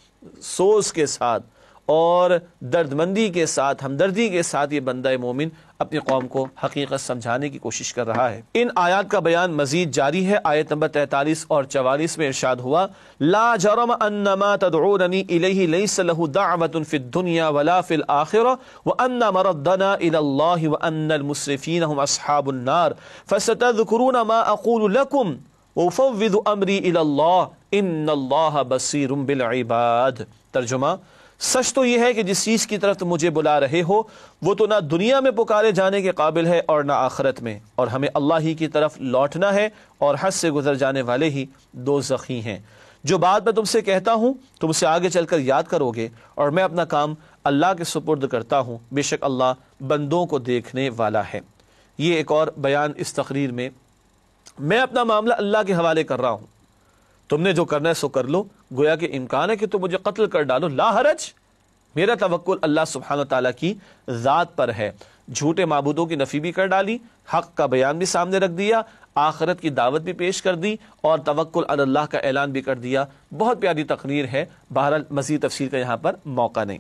سوز کے ساتھ اور درد مندی کے ساتھ، ہمدردی کے ساتھ یہ بندہ مومن اپنی قوم کو حقیقت سمجھانے کی کوشش کر رہا ہے۔ ان آیات کا بیان مزید جاری ہے۔ آیت نمبر 43 اور 44 میں ارشاد ہوا لا جرم ان ما تدعوننی الیہ لیس له دعوت فی الدنیا ولا فی الآخرہ وان مردنا الی اللہ وان المسرفین هم اصحاب النار فستذکرون ما اقول لکم وافوض امری الی اللہ ان اللہ بصیر بالعباد۔ ترجمہ: سچ تو یہ ہے کہ جس چیز کی طرف تم مجھے بلا رہے ہو وہ تو نہ دنیا میں پکارے جانے کے قابل ہے اور نہ آخرت میں، اور ہمیں اللہ ہی کی طرف لوٹنا ہے، اور حد سے گزر جانے والے ہی دوزخی ہیں۔ جو بات میں تم سے کہتا ہوں تم اسے آگے چل کر یاد کرو گے، اور میں اپنا کام اللہ کے سپرد کرتا ہوں، بے شک اللہ بندوں کو دیکھنے والا ہے۔ یہ ایک اور بیان اس تقریر میں، میں اپنا معاملہ اللہ کے حوالے کر رہا ہوں، تم نے جو کرنا ہے سو کر لو، گویا کہ امکان ہے کہ تم مجھے قتل کر ڈالو، لا حرج، میرا توکل اللہ سبحانہ تعالیٰ کی ذات پر ہے۔ جھوٹے معبودوں کی نفی بھی کر ڈالی، حق کا بیان بھی سامنے رکھ دیا، آخرت کی دعوت بھی پیش کر دی، اور توکل علی اللہ کا اعلان بھی کر دیا۔ بہت پیاری تقریر ہے، بہرحال مزید تفصیل کا یہاں پر موقع نہیں۔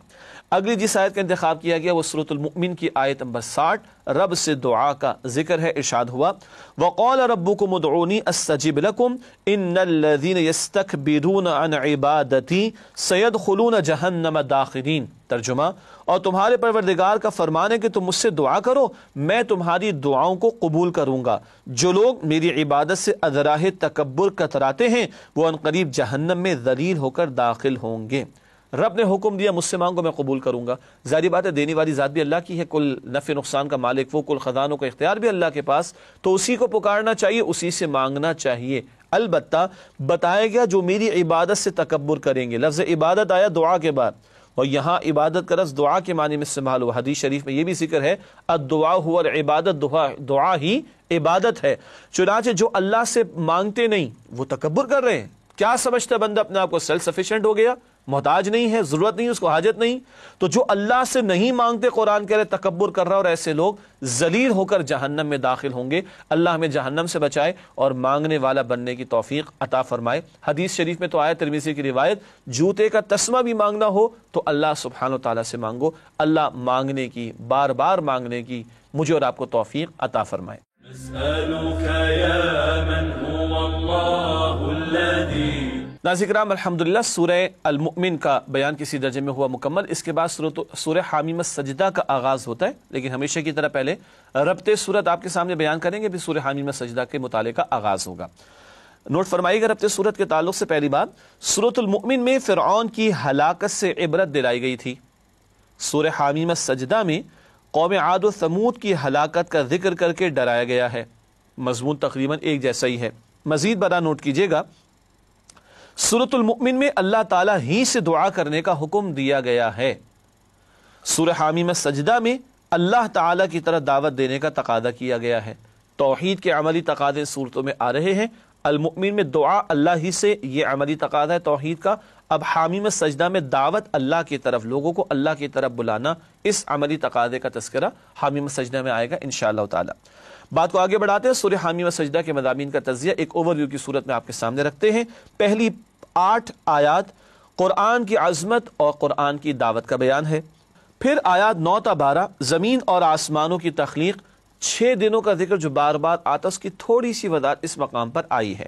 اگلی جس آیت کا انتخاب کیا گیا وہ سورۃ المؤمن کی آیت نمبر 60، رب سے دعا کا ذکر ہے۔ ارشاد ہوا وَقَالَ رَبُّكُمُ ادْعُونِي أَسْتَجِبْ لَكُمْ إِنَّ الَّذِينَ يَسْتَكْبِرُونَ عَنْ عِبَادَتِي سَيَدْخُلُونَ جَهَنَّمَ دَاخِرِينَ۔ ترجمہ: اور تمہارے پروردگار کا فرمان ہے کہ تم مجھ سے دعا کرو، میں تمہاری دعاؤں کو قبول کروں گا۔ جو لوگ میری عبادت سے ادراہ تکبر کتراتے ہیں وہ عنقریب جہنم میں ذلیل ہو کر داخل ہوں گے۔ رب نے حکم دیا مجھ سے مانگو میں قبول کروں گا. ظاہری بات ہے دینے والی ذات بھی اللہ کی ہے، کل نفع نقصان کا مالک وہ، کل خزانوں کا اختیار بھی اللہ کے پاس، تو اسی کو پکارنا چاہیے، اسی سے مانگنا چاہیے. البتہ بتایا گیا جو میری عبادت سے تکبر کریں گے. لفظ عبادت آیا دعا کے بعد، اور یہاں عبادت کا لفظ دعا کے معنی میں استعمال ہوا. حدیث شریف میں یہ بھی ذکر ہے الدعاء هو العبادت، دعا ہی عبادت ہے. چنانچہ جو اللہ سے مانگتے نہیں وہ تکبر کر رہے ہیں. کیا سمجھتا بندہ اپنے آپ کو سیلف سفیشینٹ ہو گیا، محتاج نہیں ہے، ضرورت نہیں، اس کو حاجت نہیں. تو جو اللہ سے نہیں مانگتے قرآن کہہ رہے تکبر کر رہا، اور ایسے لوگ ذلیل ہو کر جہنم میں داخل ہوں گے. اللہ ہمیں جہنم سے بچائے اور مانگنے والا بننے کی توفیق عطا فرمائے. حدیث شریف میں تو آیا ترمذی کی روایت، جوتے کا تسمہ بھی مانگنا ہو تو اللہ سبحانہ و تعالیٰ سے مانگو. اللہ مانگنے کی، بار بار مانگنے کی مجھے اور آپ کو توفیق عطا فرمائے. ناظرین کرام الحمدللہ سورہ المؤمن کا بیان کسی درجے میں ہوا مکمل. اس کے بعد سورہ حامیم السجدہ کا آغاز ہوتا ہے، لیکن ہمیشہ کی طرح پہلے ربط صورت آپ کے سامنے بیان کریں گے، پھر سورہ حامیم السجدہ کے مطالعے کا آغاز ہوگا. نوٹ فرمائیے گا ربط صورت کے تعلق سے پہلی بات، سورۃ المؤمن میں فرعون کی ہلاکت سے عبرت دلائی گئی تھی. سورہ حامیم السجدہ میں قوم عاد و ثمود کی ہلاکت کا ذکر کر کے ڈرایا گیا ہے. مضمون تقریباً ایک جیسا ہی ہے. مزید برآں نوٹ کیجیے گا، سورۃ المؤمن میں اللہ تعالیٰ ہی سے دعا کرنے کا حکم دیا گیا ہے. سورہ حامیم السجدہ میں اللہ تعالیٰ کی طرف دعوت دینے کا تقاضا کیا گیا ہے. توحید کے عملی تقاضے صورتوں میں آ رہے ہیں. المؤمن میں دعا اللہ ہی سے، یہ عملی تقاضا ہے توحید کا. اب حامیم السجدہ میں دعوت اللہ کی طرف، لوگوں کو اللہ کی طرف بلانا، اس عملی تقاضے کا تذکرہ حامیم السجدہ میں آئے گا انشاءاللہ تعالی. بات کو آگے بڑھاتے ہیں. سورہ حامیم السجدہ کے مضامین کا تجزیہ ایک اوور ویو کی صورت میں آپ کے سامنے رکھتے ہیں. پہلی 8 آیات قرآن کی عظمت اور قرآن کی دعوت کا بیان ہے. پھر آیات 9 تا 12 زمین اور آسمانوں کی تخلیق، 6 دنوں کا ذکر جو بار بار آتا، اس کی تھوڑی سی وضاحت اس مقام پر آئی ہے.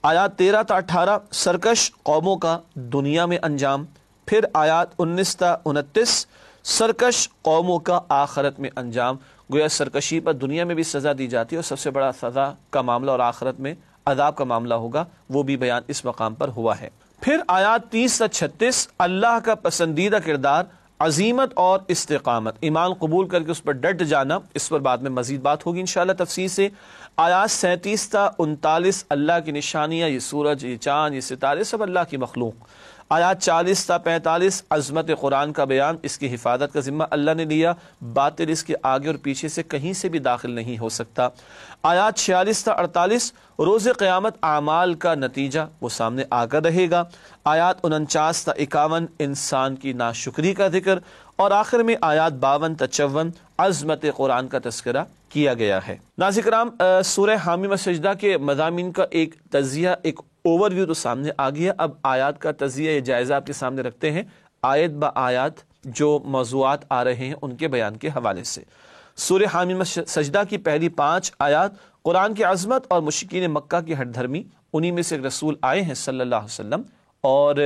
آیات 13 تا 18 سرکش قوموں کا دنیا میں انجام. پھر آیات 19 تا 29 سرکش قوموں کا آخرت میں انجام. گویا سرکشی پر دنیا میں بھی سزا دی جاتی ہے، اور سب سے بڑا سزا کا معاملہ اور آخرت میں عذاب کا معاملہ ہوگا، وہ بھی بیان اس مقام پر ہوا ہے. پھر آیات 30 تا 36 اللہ کا پسندیدہ کردار، عظیمت اور استقامت، ایمان قبول کر کے اس پر ڈٹ جانا. اس پر بعد میں مزید بات ہوگی انشاءاللہ تفصیل سے. آیات 37 تا 39 اللہ کی نشانیاں، یہ سورج، یہ چاند، یہ ستارے سب اللہ کی مخلوق. آیات 40 تا 45 عظمت قرآن کا بیان، اس کی حفاظت کا ذمہ اللہ نے لیا، باطل اس کے آگے اور پیچھے سے کہیں سے بھی داخل نہیں ہو سکتا. آیات 46 تا 48 روز قیامت اعمال کا نتیجہ وہ سامنے آ کر رہے گا. آیات 49 تا 51 انسان کی ناشکری کا ذکر، اور آخر میں آیات 52 تا 54 عظمت قرآن کا تذکرہ کیا گیا ہے. ناظرین کرام سورہ حامیم السجدہ کے مضامین کا ایک تجزیہ، ایک اوور ویو تو سامنے آ گیا. اب آیات کا تجزیہ، یہ جائزہ آپ کے سامنے رکھتے ہیں آیت با آیات جو موضوعات آ رہے ہیں ان کے بیان کے حوالے سے. سورہ حامیم السجدہ کی پہلی 5 آیات قرآن کی عظمت اور مشرکین مکہ کی ہٹ دھرمی. انہی میں سے ایک رسول آئے ہیں صلی اللہ علیہ وسلم، اور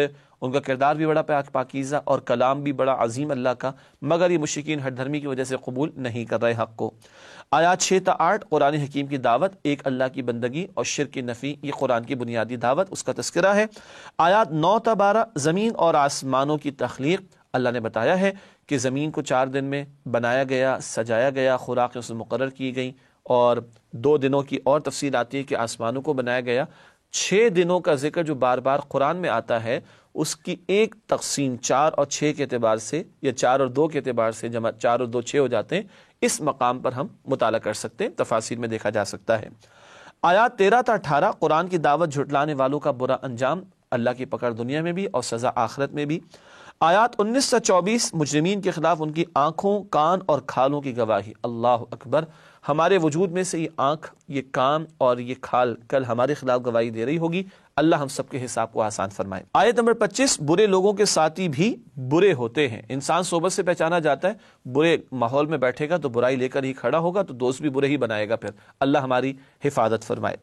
ان کا کردار بھی بڑا پاکیزہ اور کلام بھی بڑا عظیم اللہ کا، مگر یہ مشرکین ہٹ دھرمی کی وجہ سے قبول نہیں کر رہے حق کو. آیات 6 تا 8 قرآن حکیم کی دعوت، ایک اللہ کی بندگی اور شرک کی نفی، یہ قرآن کی بنیادی دعوت، اس کا تذکرہ ہے. آیات 9 تا 12 زمین اور آسمانوں کی تخلیق، اللہ نے بتایا ہے کہ زمین کو 4 دن میں بنایا گیا، سجایا گیا، خوراک اس میں مقرر کی گئی، اور 2 دنوں کی اور تفصیل آتی ہے کہ آسمانوں کو بنایا گیا. 6 دنوں کا ذکر جو بار بار قرآن میں آتا ہے، اس کی ایک تقسیم 4 اور 6 کے اعتبار سے، یا 4 اور 2 کے اعتبار سے، جمع 4 اور 2 6 ہو جاتے ہیں. اس مقام پر ہم مطالعہ کر سکتے ہیں، تفاصیل میں دیکھا جا سکتا ہے. آیات 13 تا 18 قرآن کی دعوت جھٹلانے والوں کا برا انجام، اللہ کی پکڑ دنیا میں بھی اور سزا آخرت میں بھی. آیات 19 تا 24 مجرمین کے خلاف ان کی آنکھوں، کان اور کھالوں کی گواہی. اللہ اکبر، ہمارے وجود میں سے یہ آنکھ، یہ کان اور یہ کھال کل ہمارے خلاف گواہی دے رہی ہوگی. اللہ ہم سب کے حساب کو آسان فرمائے. آیت نمبر 25 برے لوگوں کے ساتھی بھی برے ہوتے ہیں. انسان صحبت سے پہچانا جاتا ہے، برے ماحول میں بیٹھے گا تو برائی لے کر ہی کھڑا ہوگا، تو دوست بھی برے ہی بنائے گا. پھر اللہ ہماری حفاظت فرمائے.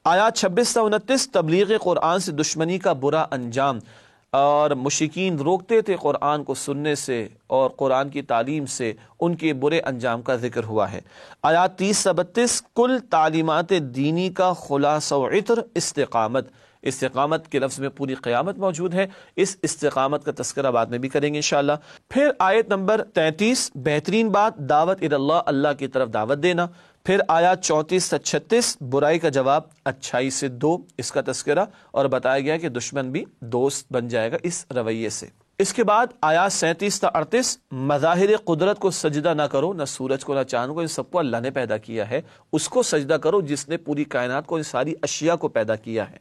آیات 26 تا 29 تبلیغ قرآن سے دشمنی کا برا انجام، اور مشرکین روکتے تھے قرآن کو سننے سے اور قرآن کی تعلیم سے، ان کے برے انجام کا ذکر ہوا ہے. آیات 30 تا 32 کل تعلیمات دینی کا خلاصہ و عطر استقامت، استقامت کے لفظ میں پوری قیامت موجود ہے، اس استقامت کا تذکرہ بعد میں بھی کریں گے انشاءاللہ۔ پھر آیت نمبر 33 بہترین بات دعوت اللہ، اللہ کی طرف دعوت دینا۔ پھر آیات 34 سے 36 برائی کا جواب اچھائی سے دو، اس کا تذکرہ، اور بتایا گیا کہ دشمن بھی دوست بن جائے گا اس رویے سے۔ اس کے بعد آیات 37 تا 38 مظاہر قدرت کو سجدہ نہ کرو، نہ سورج کو نہ چاند کو، ان سب کو اللہ نے پیدا کیا ہے، اس کو سجدہ کرو جس نے پوری کائنات کو، ان ساری اشیاء کو پیدا کیا ہے۔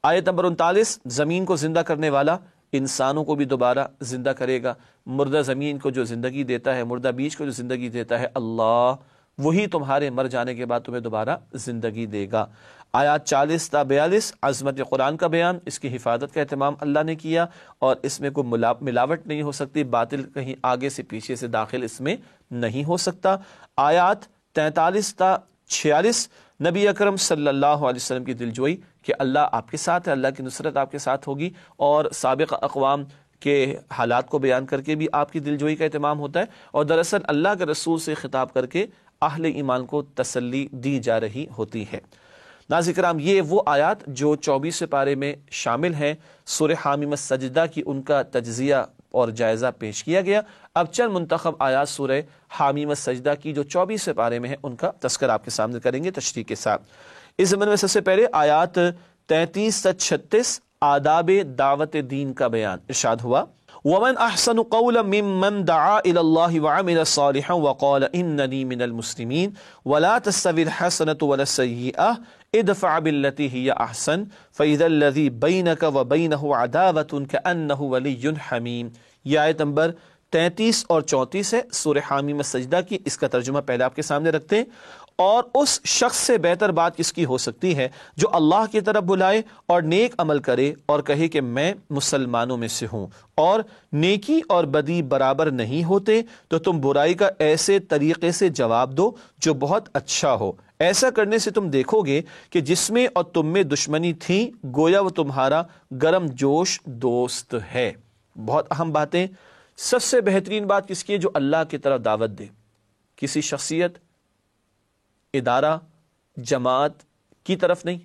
آیت نمبر 39 زمین کو زندہ کرنے والا انسانوں کو بھی دوبارہ زندہ کرے گا، مردہ زمین کو جو زندگی دیتا ہے، مردہ بیج کو جو زندگی دیتا ہے اللہ، وہی تمہارے مر جانے کے بعد تمہیں دوبارہ زندگی دے گا۔ آیات 40 تا 42 عظمت قرآن کا بیان، اس کی حفاظت کا اہتمام اللہ نے کیا، اور اس میں کوئی ملاوٹ نہیں ہو سکتی، باطل کہیں آگے سے پیچھے سے داخل اس میں نہیں ہو سکتا۔ آیات 43 تا 46 نبی اکرم صلی اللہ علیہ وسلم کی دلجوئی کہ اللہ آپ کے ساتھ ہے، اللہ کی نصرت آپ کے ساتھ ہوگی، اور سابق اقوام کے حالات کو بیان کر کے بھی آپ کی دلجوئی کا اہتمام ہوتا ہے، اور دراصل اللہ کے رسول سے خطاب کر کے اہل ایمان کو تسلی دی جا رہی ہوتی ہے۔ ناظرین کرام، یہ وہ آیات جو 24 پارے میں شامل ہیں، سورہ حامیم السجدہ کی ان کا تجزیہ اور جائزہ پیش کیا گیا۔ اب چند منتخب آیات سورہ حامیم السجدہ کی جو 24 پارے میں ہیں ان کا تذکرہ آپ کے سامنے کریں گے تشریح کے ساتھ۔ اس زمن میں سب سے پہلے آیات 33 سے 36 آداب دعوت دین کا بیان ارشاد ہوا، وَمَنْ أَحْسَنُ قَوْلًا مِّمَّنْ دَعَا إِلَى اللَّهِ وَعَمِلَ صَالِحًا وَقَالَ إِنَّنِي مِنَ الْمُسْلِمِينَ وَلَا تَسْتَوِي الْحَسَنَةُ وَلَا السَّيِّئَةُ ادْفَعْ بِالَّتِي هِيَ أَحْسَنُ فَإِذَا الَّذِي بَيْنَكَ وَبَيْنَهُ عَدَاوَةٌ كَأَنَّهُ وَلِيٌّ حَمِيمٌ۔ یہ آیت نمبر 33 اور 34 ہے سورہ حامیم السجدہ کی، اس کا ترجمہ پہلے آپ کے سامنے رکھتے ہیں۔ اور اس شخص سے بہتر بات کس کی ہو سکتی ہے جو اللہ کی طرف بلائے اور نیک عمل کرے اور کہے کہ میں مسلمانوں میں سے ہوں، اور نیکی اور بدی برابر نہیں ہوتے، تو تم برائی کا ایسے طریقے سے جواب دو جو بہت اچھا ہو۔ ایسا کرنے سے تم دیکھو گے کہ جس میں اور تم میں دشمنی تھی گویا وہ تمہارا گرم جوش دوست ہے۔ بہت اہم باتیں۔ سب سے بہترین بات کس کی ہے؟ جو اللہ کی طرف دعوت دے، کسی شخصیت، ادارہ، جماعت کی طرف نہیں،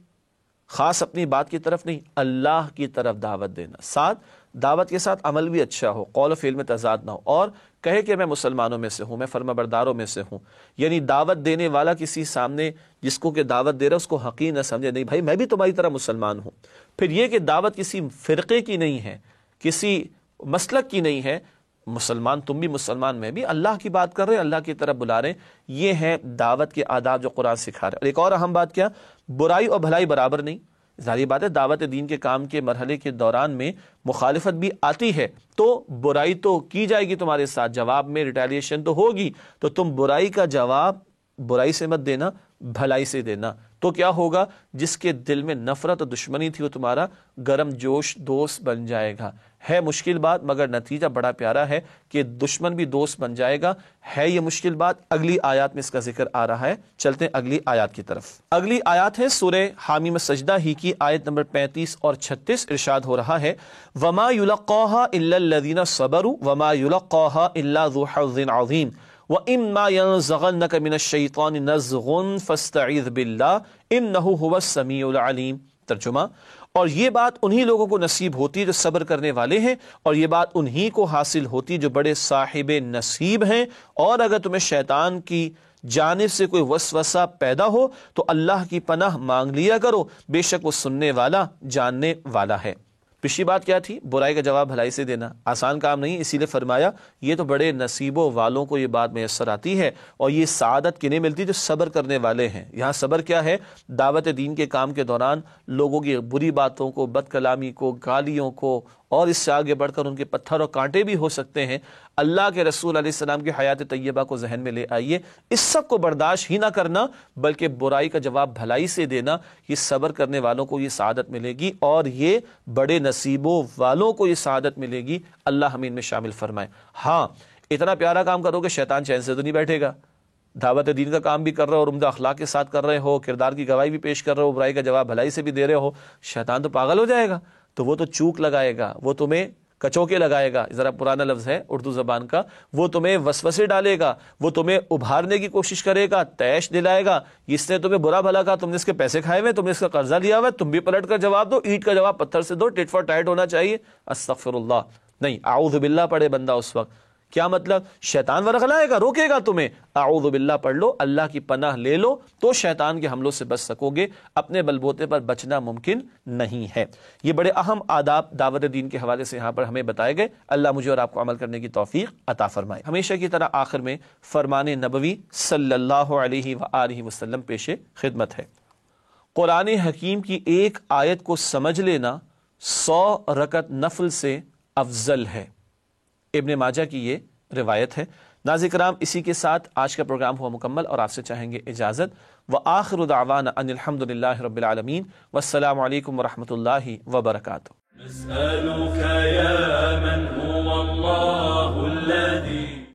خاص اپنی بات کی طرف نہیں، اللہ کی طرف دعوت دینا، ساتھ دعوت کے ساتھ عمل بھی اچھا ہو، قول و فعل میں تضاد نہ ہو، اور کہے کہ میں مسلمانوں میں سے ہوں، میں فرما برداروں میں سے ہوں۔ یعنی دعوت دینے والا کسی سامنے جس کو کہ دعوت دے رہا ہے اس کو حقیر نہ سمجھے، نہیں بھائی میں بھی تمہاری طرح مسلمان ہوں۔ پھر یہ کہ دعوت کسی فرقے کی نہیں ہے، کسی مسلک کی نہیں ہے، مسلمان تم بھی مسلمان میں بھی، اللہ کی بات کر رہے ہیں، اللہ کی طرف بلا رہے ہیں۔ یہ ہے دعوت کے آداب جو قرآن سکھا رہے ہیں۔ اور ایک اور اہم بات کیا؟ برائی اور بھلائی برابر نہیں۔ ظاہری بات ہے دعوت دین کے کام کے مرحلے کے دوران میں مخالفت بھی آتی ہے، تو برائی تو کی جائے گی تمہارے ساتھ، جواب میں ریٹیلیشن تو ہوگی، تو تم برائی کا جواب برائی سے مت دینا، بھلائی سے دینا۔ تو کیا ہوگا؟ جس کے دل میں نفرت اور دشمنی تھی وہ تمہارا گرم جوش دوست بن جائے گا۔ ہے مشکل بات مگر نتیجہ بڑا پیارا ہے کہ دشمن بھی دوست بن جائے گا۔ ہے یہ مشکل بات، اگلی آیات میں اس کا ذکر آ رہا ہے۔ چلتے ہیں اگلی آیات کی طرف۔ اگلی آیات ہے سورہ حامیم السجدہ ہی کی آیت نمبر 35 اور 36، ارشاد ہو رہا ہے، وَمَا يُلَقَّاهَا إِلَّا الَّذِينَ صَبَرُوا وَمَا يُلَقَّاهَا إِلَّا ذُو حَظٍّ عَظِيمٍ وَإِمَّا يَنزَغَنَّكَ مِنَ الشَّيْطَانِ نَزْغٌ فَاسْتَعِذْ بِاللَّهِ إِنَّهُ هُوَ السَّمِيعُ الْعَلِيمُ۔ ترجمہ، اور یہ بات انہی لوگوں کو نصیب ہوتی ہے جو صبر کرنے والے ہیں، اور یہ بات انہی کو حاصل ہوتی ہے جو بڑے صاحب نصیب ہیں۔ اور اگر تمہیں شیطان کی جانب سے کوئی وسوسہ پیدا ہو تو اللہ کی پناہ مانگ لیا کرو، بے شک وہ سننے والا جاننے والا ہے۔ پچھلی بات کیا تھی؟ برائی کا جواب بھلائی سے دینا آسان کام نہیں، اسی لیے فرمایا یہ تو بڑے نصیبوں والوں کو یہ بات میسر آتی ہے، اور یہ سعادت کنہیں ملتی جو صبر کرنے والے ہیں۔ یہاں صبر کیا ہے؟ دعوت دین کے کام کے دوران لوگوں کی بری باتوں کو، بد کلامی کو، گالیوں کو، اور اس سے آگے بڑھ کر ان کے پتھر اور کانٹے بھی ہو سکتے ہیں۔ اللہ کے رسول علیہ السلام کی حیات طیبہ کو ذہن میں لے آئیے، اس سب کو برداشت ہی نہ کرنا بلکہ برائی کا جواب بھلائی سے دینا، یہ صبر کرنے والوں کو یہ سعادت ملے گی، اور یہ بڑے نصیبوں والوں کو یہ سعادت ملے گی۔ اللہ ہمیں ان میں شامل فرمائے۔ ہاں، اتنا پیارا کام کرو کہ شیطان چین سے تو نہیں بیٹھے گا۔ دعوت دین کا کام بھی کر رہے ہو اور عمدہ اخلاق کے ساتھ کر رہے ہو، کردار کی گواہی بھی پیش کر رہے ہو، برائی کا جواب بھلائی سے بھی دے رہے ہو، شیطان تو پاگل ہو جائے گا، تو وہ تو چوک لگائے گا، وہ تمہیں کچوکے لگائے گا، ذرا پرانا لفظ ہے اردو زبان کا، وہ تمہیں وسوسے ڈالے گا، وہ تمہیں ابھارنے کی کوشش کرے گا، تیش دلائے گا، اس نے تمہیں برا بھلا کہا، تم نے اس کے پیسے کھائے ہوئے، تم نے اس کا قرضہ لیا ہوا ہے، تم بھی پلٹ کر جواب دو، اینٹ کا جواب پتھر سے دو، ٹٹ فار ٹیٹ ہونا چاہیے۔ استغفر اللہ نہیں، اعوذ باللہ پڑھے بندہ اس وقت۔ کیا مطلب؟ شیطان ورغلائے گا، روکے گا تمہیں، اعوذ باللہ پڑھ لو، اللہ کی پناہ لے لو تو شیطان کے حملوں سے بچ سکو گے، اپنے بلبوتے پر بچنا ممکن نہیں ہے۔ یہ بڑے اہم آداب دعوت دین کے حوالے سے یہاں پر ہمیں بتائے گئے، اللہ مجھے اور آپ کو عمل کرنے کی توفیق عطا فرمائے۔ ہمیشہ کی طرح آخر میں فرمان نبوی صلی اللہ علیہ وآلہ وسلم پیش خدمت ہے۔ قرآن حکیم کی ایک آیت کو سمجھ لینا 100 رکعت نفل سے افضل ہے۔ ابن ماجہ کی یہ روایت ہے۔ ناظرین کرام، اسی کے ساتھ آج کا پروگرام ہوا مکمل اور آپ سے چاہیں گے اجازت۔ وآخر دعوانا ان الحمدللہ رب العالمین، والسلام علیکم ورحمۃ اللہ وبرکاتہ۔ نسألك يا من